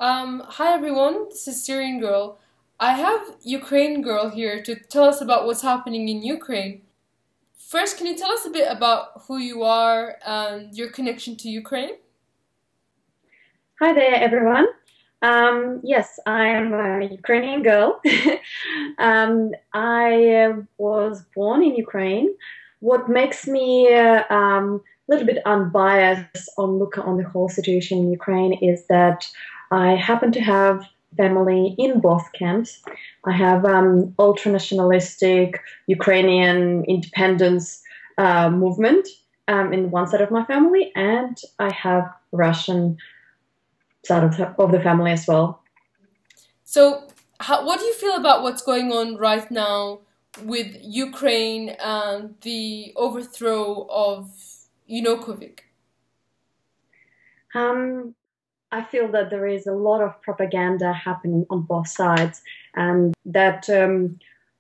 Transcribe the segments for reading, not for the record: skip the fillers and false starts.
Hi everyone, this is UkrainianGirl. I have UkrainianGirl here to tell us about what's happening in Ukraine. First, can you tell us a bit about who you are and your connection to Ukraine? Hi there, everyone. Yes, I'm a Ukrainian girl. I was born in Ukraine. What makes me a little bit unbiased on the whole situation in Ukraine is that I happen to have family in both camps. I have ultra-nationalistic Ukrainian independence movement in one side of my family, and I have Russian side of the family as well. So, what do you feel about what's going on right now with Ukraine and the overthrow of Yanukovych? Um, I feel that there is a lot of propaganda happening on both sides, and that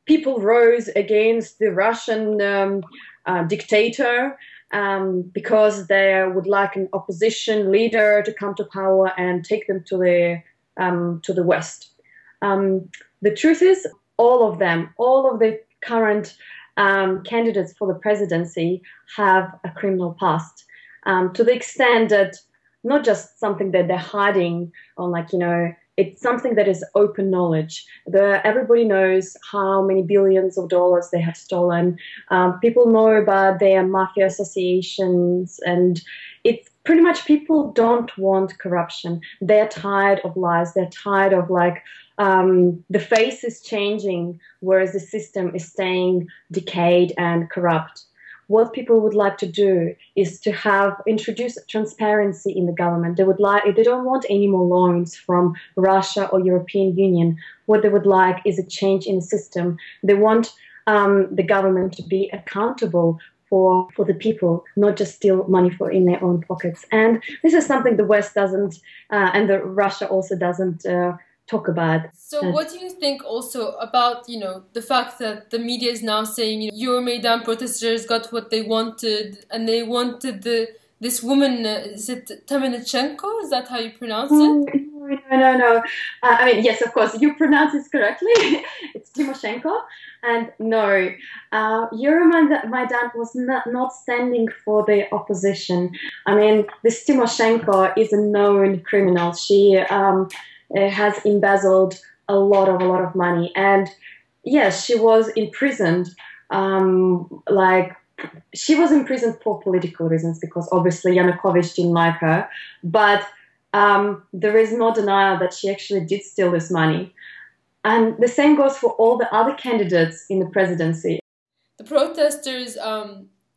people rose against the Russian dictator because they would like an opposition leader to come to power and take them to the West. The truth is, all of the current candidates for the presidency have a criminal past, to the extent that not just something that they're hiding on, it's something that is open knowledge. Everybody knows how many billions of dollars they have stolen. People know about their mafia associations, and it's pretty much people don't want corruption. They're tired of lies. They're tired of the face is changing, whereas the system is staying decayed and corrupt. What people would like to do is to introduce transparency in the government. They don't want any more loans from Russia or European Union. What they would like is a change in the system. They want the government to be accountable for the people, not just steal money in their own pockets. And this is something the West doesn't, and Russia also doesn't talk about. So what do you think also about, the fact that the media is now saying Euromaidan protesters got what they wanted, and they wanted this woman, is it Tamenichenko? Is that how you pronounce it? No. I mean, yes, of course, you pronounce it correctly. It's Timoshenko. And no, Euromaidan was not standing for the opposition. I mean, this Timoshenko is a known criminal. She has embezzled a lot of money, and yes, she was imprisoned. She was imprisoned for political reasons because obviously Yanukovych didn't like her, but there is no denial that she actually did steal this money. And the same goes for all the other candidates in the presidency. The protesters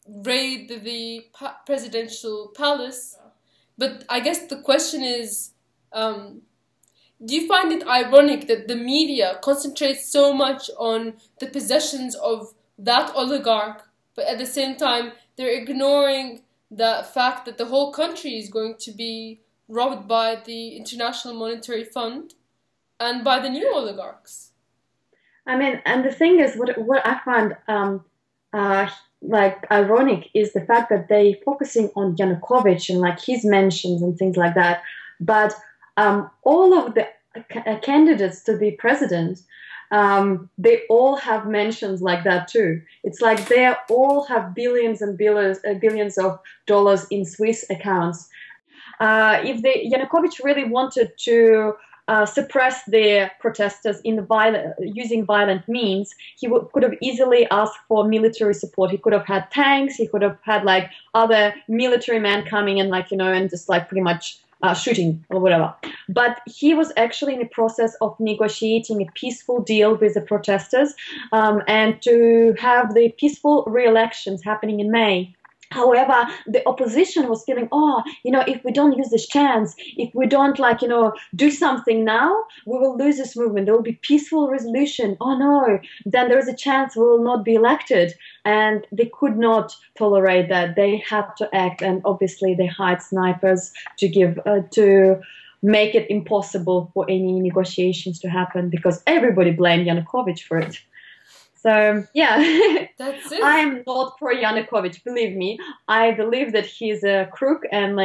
raid the presidential palace, but I guess the question is, do you find it ironic that the media concentrates so much on the possessions of that oligarch, but at the same time they're ignoring the fact that the whole country is going to be robbed by the International Monetary Fund and by the new oligarchs? I mean, and the thing is, what I find ironic is the fact that they focusing on Yanukovych and his mentions and things like that, but all of the candidates to be president, they all have mentions like that too. It's like they all have billions and billions of dollars in Swiss accounts. If Yanukovych really wanted to suppress the protesters using violent means, he could have easily asked for military support. He could have had tanks. He could have had other military men coming in, and just pretty much shooting or whatever. But he was actually in the process of negotiating a peaceful deal with the protesters, and to have the peaceful re-elections happening in May. However, the opposition was feeling, if we don't use this chance, if we don't do something now, we will lose this movement. There will be peaceful resolution. Oh no, then there is a chance we will not be elected. And they could not tolerate that. They had to act, and obviously they hired snipers to make it impossible for any negotiations to happen, because everybody blamed Yanukovych for it. So yeah, That's it. I'm not pro Yanukovych, believe me. I believe that he's a crook and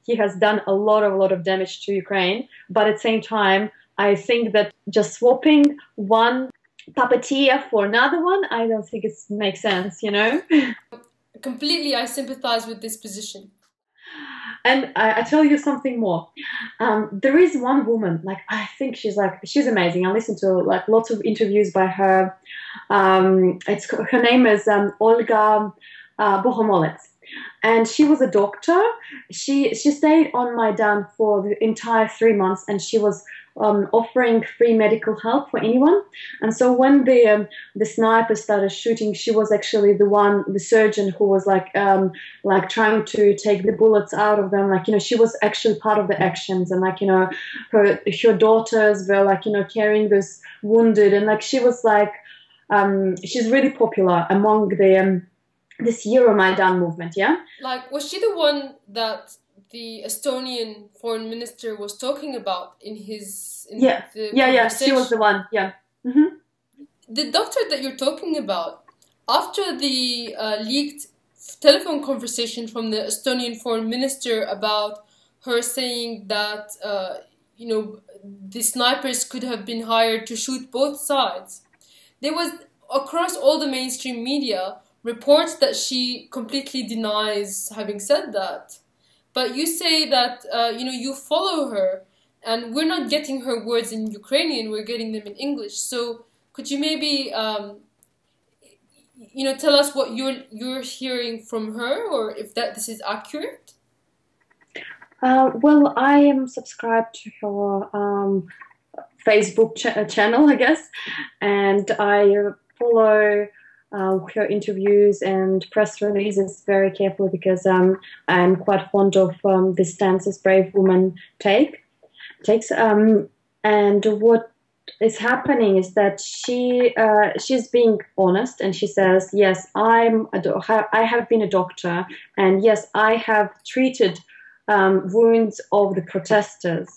he has done a lot of damage to Ukraine. But at the same time, I think that just swapping one puppeteer for another one, I don't think it makes sense. Completely, I sympathize with this position. And I tell you something more. There is one woman, I think she's amazing. I listen to lots of interviews by her. Her name is Olga Bohomolets, and she was a doctor. She stayed on Maidan for the entire 3 months, and she was offering free medical help for anyone. And so when the sniper started shooting, she was actually the surgeon who was trying to take the bullets out of them. She was actually part of the actions, and her daughters were carrying this wounded, and she was she's really popular among this Euromaidan movement. Yeah, was she the one that the Estonian foreign minister was talking about in yeah, she was the one. Yeah. Mm-hmm. The doctor that you're talking about, after the leaked telephone conversation from the Estonian foreign minister about her saying that the snipers could have been hired to shoot both sides, there was across all the mainstream media reports that she completely denies having said that. But you say that, you follow her, and we're not getting her words in Ukrainian, we're getting them in English. So could you maybe, tell us what you're hearing from her, or if this is accurate? Well, I am subscribed to her Facebook channel, I guess, and I follow her interviews and press releases very carefully because I'm quite fond of the stances brave woman takes. And what is happening is that she's being honest, and she says, yes, I have been a doctor, and yes, I have treated wounds of the protesters.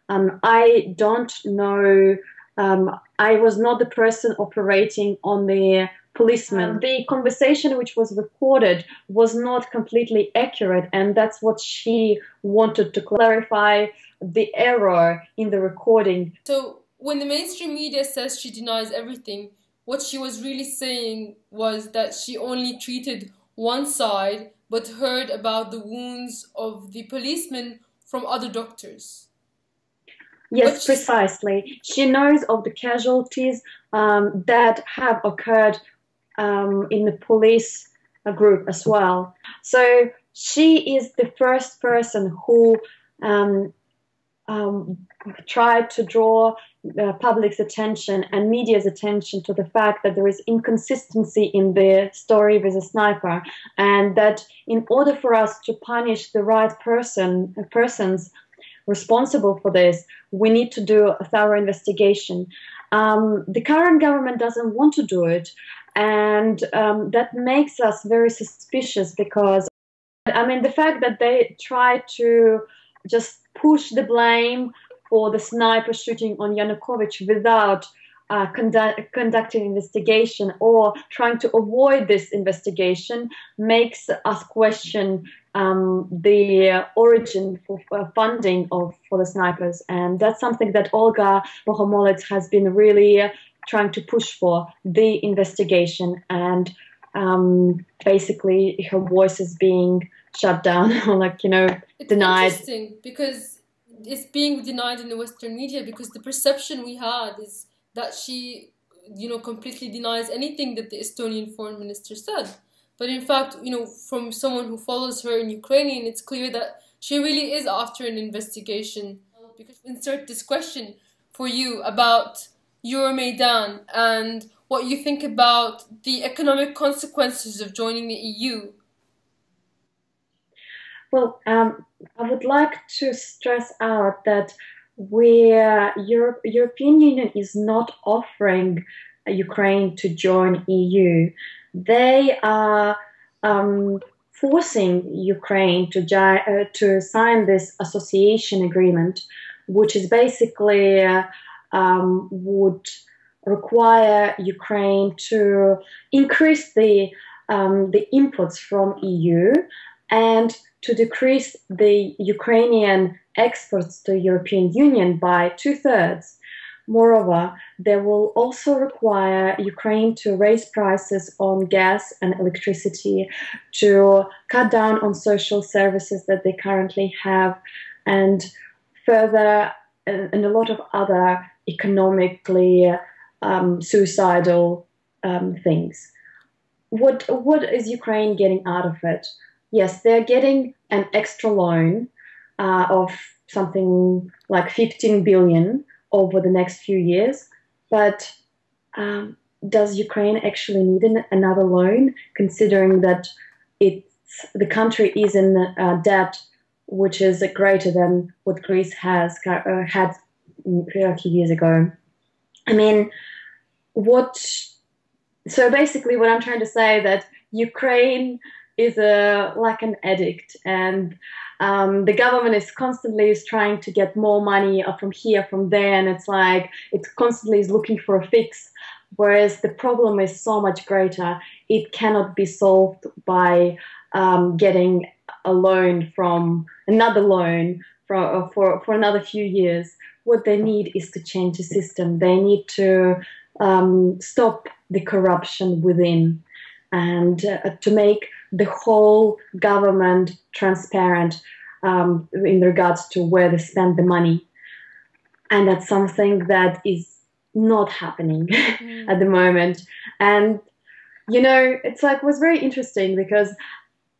I don't know. I was not the person operating on the policeman. The conversation which was recorded was not completely accurate, and that's what she wanted to clarify, the error in the recording. So when the mainstream media says she denies everything, what she was really saying was that she only treated one side but heard about the wounds of the policemen from other doctors. Yes, precisely. She knows of the casualties that have occurred in the police group as well. So she is the first person who tried to draw the public's attention and media's attention to the fact that there is inconsistency in the story with a sniper, and that in order for us to punish the right persons responsible for this, we need to do a thorough investigation. The current government doesn't want to do it, and that makes us very suspicious because, the fact that they try to just push the blame for the sniper shooting on Yanukovych without conducting investigation or trying to avoid this investigation makes us question the origin for funding for the snipers. And that's something that Olga Bohomolets has been really trying to push for, the investigation, and basically her voice is being shut down or it's denied. Interesting because it's being denied in the Western media because the perception we had is that she, completely denies anything that the Estonian foreign minister said. But in fact, from someone who follows her in Ukrainian, it's clear that she really is after an investigation. Because we insert this question for you about Euromaidan and what you think about the economic consequences of joining the EU. Well, I would like to stress out that European Union is not offering Ukraine to join EU. They are forcing Ukraine to sign this association agreement, which is basically would require Ukraine to increase the inputs from EU and to decrease the Ukrainian exports to European Union by 2/3. Moreover, they will also require Ukraine to raise prices on gas and electricity, to cut down on social services that they currently have, and further, and a lot of other economically suicidal things. What is Ukraine getting out of it? Yes, they're getting an extra loan of something like 15 billion over the next few years, but does Ukraine actually need another loan, considering that the country is in debt which is greater than what Greece had a few years ago? I mean, so basically what I'm trying to say that Ukraine is like an addict, and the government is constantly trying to get more money from here, from there, and it's like it constantly is looking for a fix, whereas the problem is so much greater. It cannot be solved by getting a loan from another loan for another few years. What they need is to change the system. They need to stop the corruption within, and to make the whole government transparent in regards to where they spend the money. And that's something that is not happening at the moment. And, you know, it's like, it was very interesting because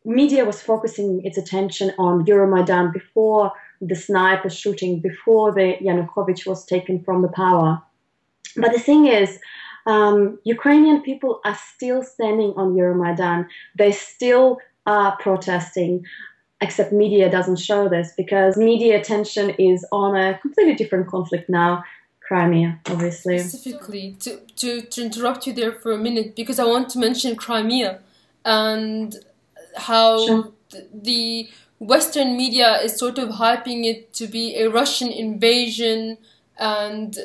media was focusing its attention on Euromaidan before the sniper shooting, before the Yanukovych was taken from the power. But the thing is, Ukrainian people are still standing on Euromaidan. They still are protesting, except media doesn't show this because media attention is on a completely different conflict now, Crimea, obviously. Specifically, to interrupt you there for a minute, because I want to mention Crimea and how the Western media is sort of hyping it to be a Russian invasion and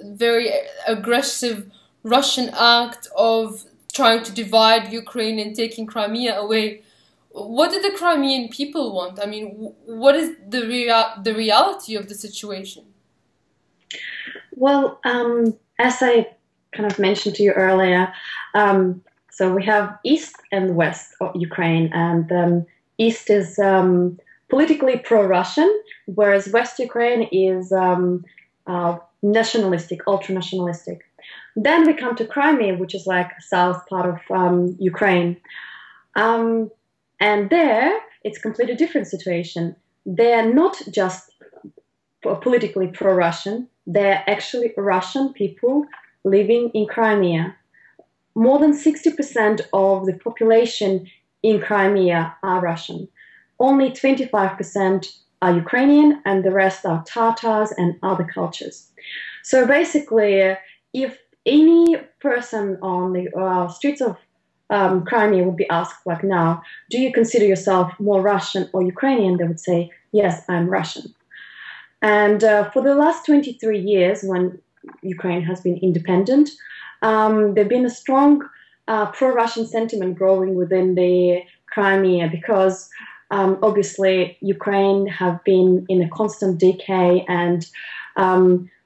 very aggressive Russian act of trying to divide Ukraine and taking Crimea away. What do the Crimean people want? I mean, what is the reality of the situation? Well, as I kind of mentioned to you earlier, so we have East and West of Ukraine, and East is politically pro-Russian, whereas West Ukraine is nationalistic, ultra-nationalistic. Then we come to Crimea, which is like south part of Ukraine. And there, it's a completely different situation. They're not just politically pro-Russian, they're actually Russian people living in Crimea. More than 60% of the population in Crimea are Russian. Only 25% are Ukrainian, and the rest are Tatars and other cultures. So basically, if any person on the streets of Crimea would be asked, like now, do you consider yourself more Russian or Ukrainian? They would say, yes, I'm Russian. And for the last 23 years, when Ukraine has been independent, there's been a strong pro-Russian sentiment growing within the Crimea because obviously Ukraine have been in a constant decay, and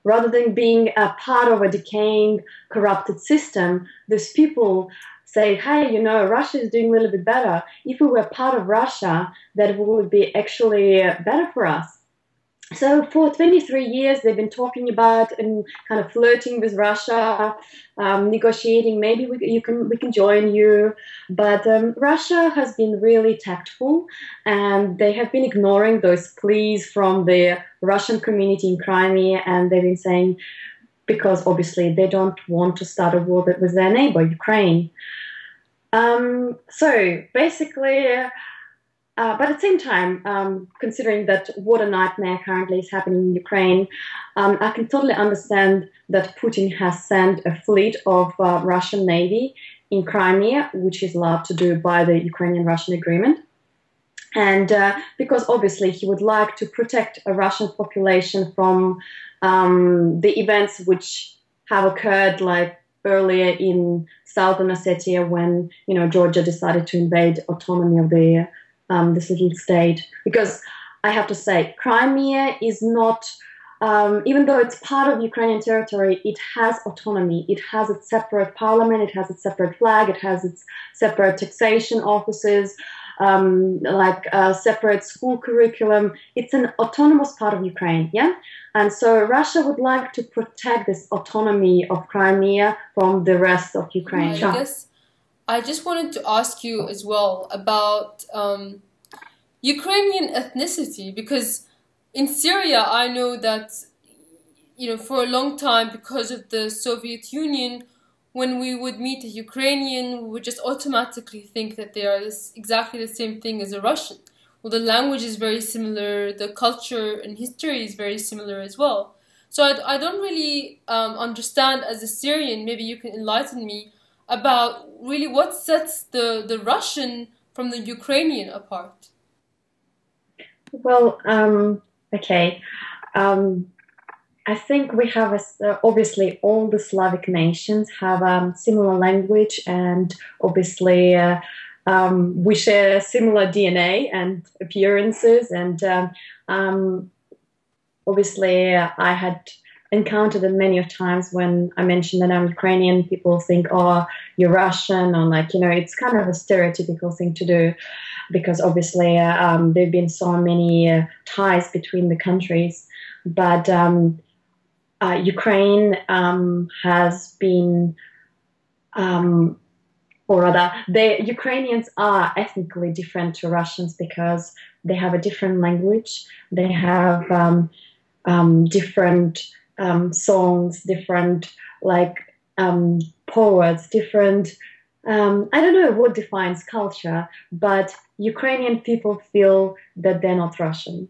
rather than being a part of a decaying, corrupted system, these people say, hey, you know, Russia is doing a little bit better. If we were part of Russia, that would be actually better for us. So for 23 years, they've been talking about and kind of flirting with Russia, negotiating, maybe we can join you. But Russia has been really tactful, and they have been ignoring those pleas from the Russian community in Crimea, and they've been saying, because obviously they don't want to start a war with their neighbor, Ukraine. So basically, but at the same time, considering that what a nightmare currently is happening in Ukraine, I can totally understand that Putin has sent a fleet of Russian Navy in Crimea, which is allowed to do by the Ukrainian-Russian agreement. And because obviously he would like to protect a Russian population from the events which have occurred like earlier in Southern Ossetia when, Georgia decided to invade autonomy of this little state. Because I have to say, Crimea is not, even though it's part of Ukrainian territory, it has autonomy. It has its separate parliament, it has its separate flag, it has its separate taxation offices, like a separate school curriculum. It's an autonomous part of Ukraine, yeah? And so Russia would like to protect this autonomy of Crimea from the rest of Ukraine. I guess I just wanted to ask you as well about Ukrainian ethnicity, because in Syria I know that, for a long time, because of the Soviet Union, when we would meet a Ukrainian, we would just automatically think that they are exactly the same thing as a Russian. Well, the language is very similar, the culture and history is very similar as well. So I don't really understand, as a Syrian, maybe you can enlighten me, about really what sets the Russian from the Ukrainian apart. Well, okay. I think we have, obviously, all the Slavic nations have similar language, and obviously we share similar DNA and appearances. And obviously, I had encountered it many of times when I mentioned that I'm Ukrainian. People think, oh, you're Russian, or like, it's kind of a stereotypical thing to do, because obviously there have been so many ties between the countries. But Ukraine has been, or rather, the Ukrainians are ethnically different to Russians because they have a different language. They have different songs, different poets, different. I don't know what defines culture, but Ukrainian people feel that they're not Russian,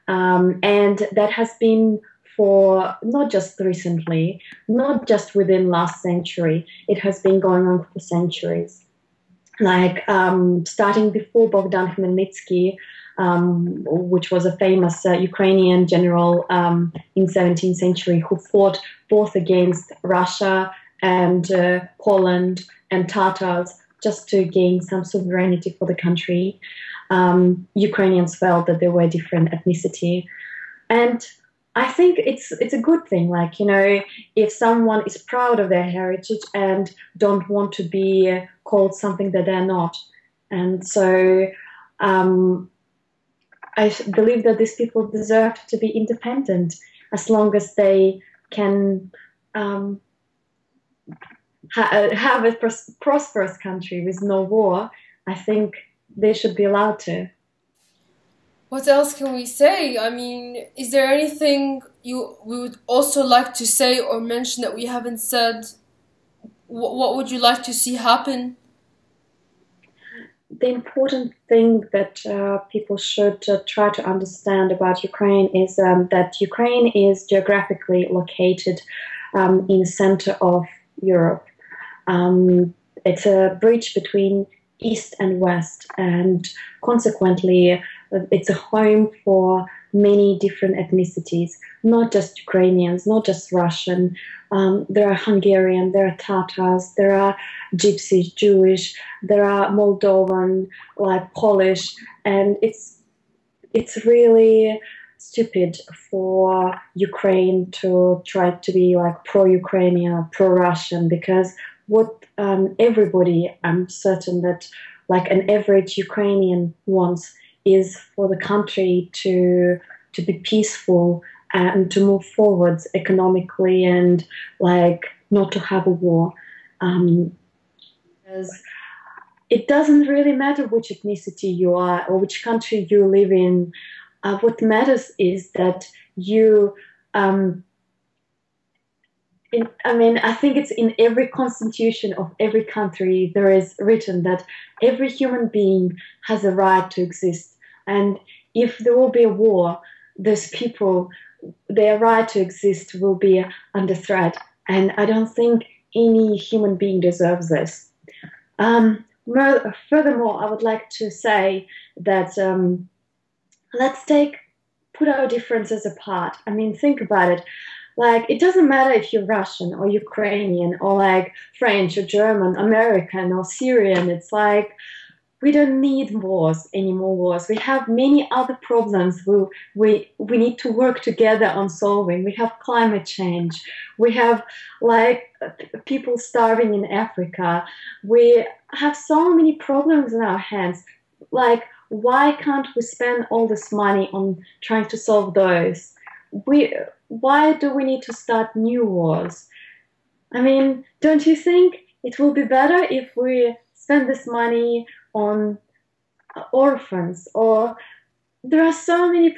and that has been for not just recently, not just within last century. It has been going on for centuries. Like starting before Bogdan Khmelnytsky, which was a famous Ukrainian general in 17th century who fought both against Russia and Poland and Tatars just to gain some sovereignty for the country. Ukrainians felt that they were different ethnicity. And I think it's a good thing, like, if someone is proud of their heritage and don't want to be called something that they're not. And so I believe that these people deserve to be independent as long as they can have a prosperous country with no war. I think they should be allowed to. What else can we say? I mean, is there anything we would also like to say or mention that we haven't said? What would you like to see happen? The important thing that people should try to understand about Ukraine is that Ukraine is geographically located in the center of Europe. It's a bridge between East and West, and consequently it's a home for many different ethnicities, not just Ukrainians, not just Russian. There are Hungarian, there are Tatars, there are Gypsies, Jewish, there are Moldovan, like Polish, and it's really stupid for Ukraine to try to be like pro-Ukrainian, pro-Russian, because what everybody, I'm certain that like an average Ukrainian wants is for the country to be peaceful and to move forwards economically and like not to have a war. Because it doesn't really matter which ethnicity you are or which country you live in. What matters is that you I think it's in every constitution of every country there is written that every human being has a right to exist. And if there will be a war, those people, their right to exist will be under threat. And I don't think any human being deserves this. Furthermore, I would like to say that let's put our differences apart. I mean, think about it. Like, it doesn't matter if you're Russian or Ukrainian or like French or German, American or Syrian. It's like, we don't need wars, any more wars. We have many other problems we need to work together on solving. We have climate change. We have like people starving in Africa. We have so many problems in our hands. Like, why can't we spend all this money on trying to solve those? Why do we need to start new wars? I mean, don't you think it will be better if we spend this money on orphans? Or there are so many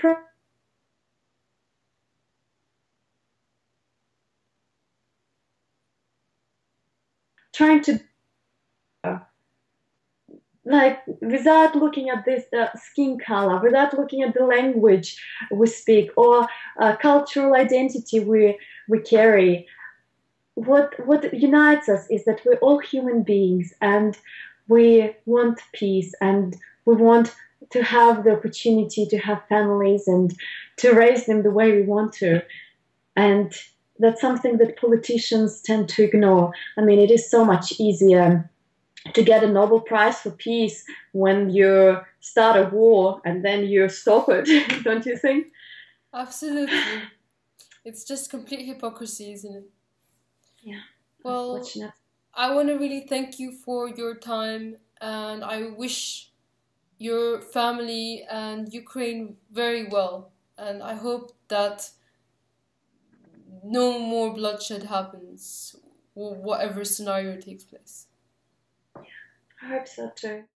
trying to like without looking at this skin color, without looking at the language we speak or cultural identity we carry. What unites us is that we're all human beings, and we want peace, and we want to have the opportunity to have families and to raise them the way we want to. And that's something that politicians tend to ignore. I mean, it is so much easier to get a Nobel Prize for peace when you start a war and then you stop it, don't you think? Absolutely. It's just complete hypocrisy, isn't it? Yeah. Well, I want to really thank you for your time, and I wish your family and Ukraine very well. And I hope that no more bloodshed happens, or whatever scenario takes place. I hope so too.